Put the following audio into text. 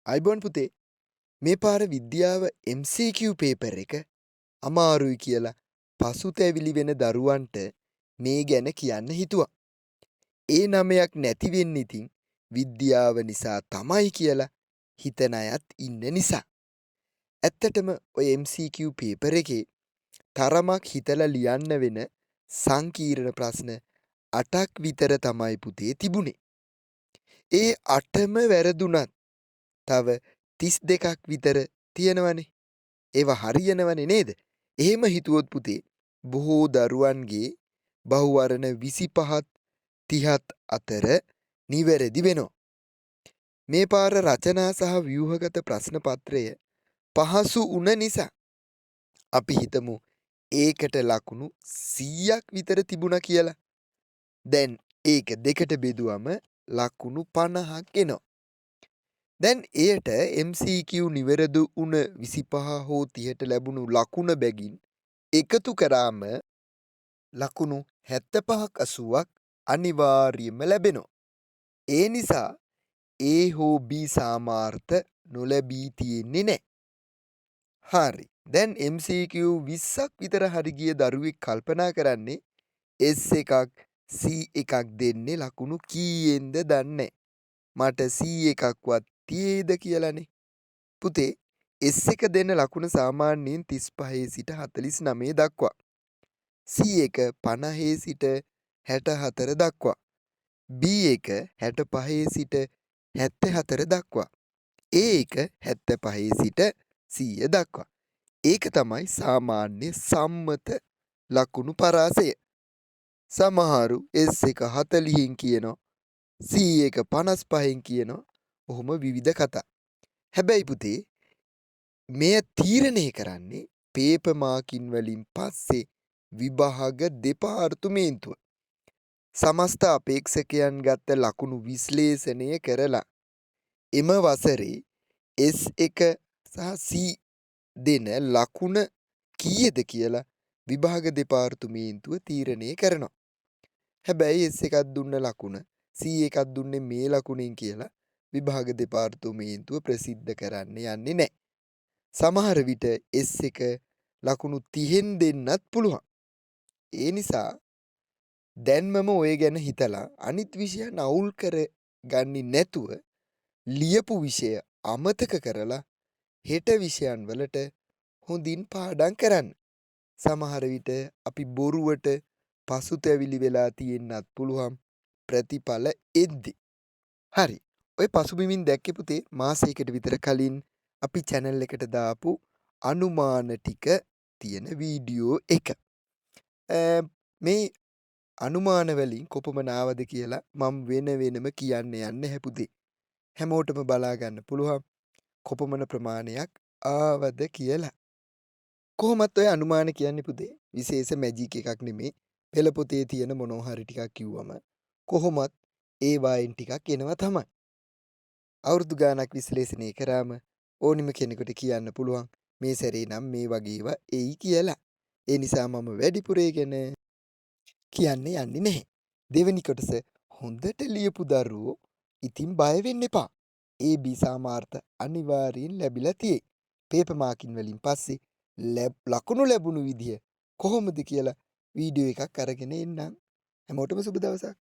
අයිබෝන් පුතේ මේ පාර විද්‍යාව MCQ පේපර් එක අමාරුයි කියලා පසුතැවිලි වෙන දරුවන්ට මේ ගැන කියන්න හිතුවා. ඒ නමයක් නැති වෙන්නේ ඉතින් විද්‍යාව නිසා තමයි කියලා හිතන අයත් ඉන්න නිසා. ඇත්තටම ඔය MCQ පේපර් එකේ තරමක් හිතලා ලියන්න වෙන සංකීර්ණ ප්‍රශ්න 8ක් විතර තමයි පුතේ තිබුණේ. ඒ 8ම වැරදුනත් තව 32ක් විතර තියෙනවනේ. ඒවා හරියනවනේ නේද? එහෙම හිතුවොත් පුතේ බොහෝ දරුවන්ගේ බහුවර්ණ 25ත් 30ත් අතර නිවැරදි වෙනවා. මේ පාර රචනා සහ ව්‍යුහගත ප්‍රශ්න පත්‍රය පහසු වුණ නිසා අපි හිතමු ඒකට ලකුණු 100ක් විතර තිබුණා කියලා. දැන් ඒක දෙකට බෙදුවම ලකුණු 50ක් එනවා. දැන් එයට MCQ නිවැරදි වුණ 25 හෝ 30ට ලැබුණු ලකුණ බැගින් එකතු කරාම ලකුණු 75ක් 80ක් අනිවාර්යයෙන්ම ලැබෙනවා. ඒ නිසා A හෝ B සාමාර්ථ නොලැබී තියෙන්නේ නැහැ. හරි. දැන් MCQ 20ක් විතර හරි ගිය දරුවෙක් කල්පනා කරන්නේ S1ක් C1ක් දෙන්නේ ලකුණු කීයෙන්ද දන්නේ මට C1ක්වත් තියේද කියලානේ. පුතේ S1 දෙන ලකුණ සාමාන්‍යයෙන් 35 සිට 49 දක්වා. C1 50 සිට 64 දක්වා. B1 65 සිට 74 දක්වා. A1 75 සිට 100 දක්වා. ඒක තමයි සාමාන්‍ය සම්මත ලකුණු පරාසය. සමහරු S1 40න් කියනවා. C1 55න් කියනවා. ඔහොම විවිධ කතා. හැබැයි පුතේ මෙය තීරණය කරන්නේ පේපර් මාකින් වලින් පස්සේ විභාග දෙපාර්තමේන්තුව. සමස්ත අපේක්ෂකයන් ගත්ත ලකුණු විශ්ලේෂණය කරලා එම වසරේ S1 සහ C දෙන ලකුණ කීයද කියලා විභාග දෙපාර්තමේන්තුව තීරණය කරනවා. හැබැයි S1ක් දුන්න ලකුණ C1ක් දුන්නේ මේ ලකුණෙන් කියලා විභාග දෙපාර්තමේන්තුව ප්‍රසිද්ධ කරන්න යන්නේ නැහැ. සමහර විට S1 ලකුණු 30න් දෙන්නත් පුළුවන්. ඒ නිසා දැන්මම ඔය ගැන හිතලා අනිත් විෂයන් අවුල් කරගන්නේ නැතුව ලියපු විෂය අමතක කරලා හෙට විෂයන් වලට හොඳින් පාඩම් කරන්න. සමහර විට අපි බොරුවට පසුතැවිලි වෙලා තියෙන්නත් පුළුවන් ප්‍රතිඵල එද්දි. හරි. ඔය පසුබිමින් දැක්කේ පුතේ මාසයකට විතර කලින් අපි channel එකට දාපු අනුමාන ටික තියෙන වීඩියෝ එක. මේ අනුමාන වලින් කොපමණ ආවද කියලා මම වෙන වෙනම කියන්න යන්නේ නැහැ පුතේ. හැමෝටම බලා ගන්න පුළුවන් කොපමණ ප්‍රමාණයක් ආවද කියලා. කොහොමත් ඔය අනුමාන කියන්නේ පුතේ විශේෂ මැජික් එකක් නෙමේ. පෙළ පොතේ තියෙන මොනවා හරි ටිකක් කිව්වම කොහොමත් ඒ වයින් ටිකක් එනවා තමයි. අවුරුදු ගානක් විශ්ලේෂණය කරාම ඕනිම කෙනෙකුට කියන්න පුළුවන් මේ සැරේ නම් මේ වගේ ඒවා එයි කියලා. ඒ නිසා මම වැඩිපුර ගැන කියන්න යන්නේ නැහැ. දෙවෙනි කොටස හොඳට ලියපු දරුවෝ ඉතින් බය වෙන්න එපා. AB සාමාර්ථ අනිවාර්යෙන් ලැබිලා තියෙයි. පේපර් මාකින් වලින් පස්සේ ලකුණු ලැබුණු විදිය කොහොමද කියලා වීඩියෝ එකක් අරගෙන එන්නම්. හැමෝටම සුබ දවසක්.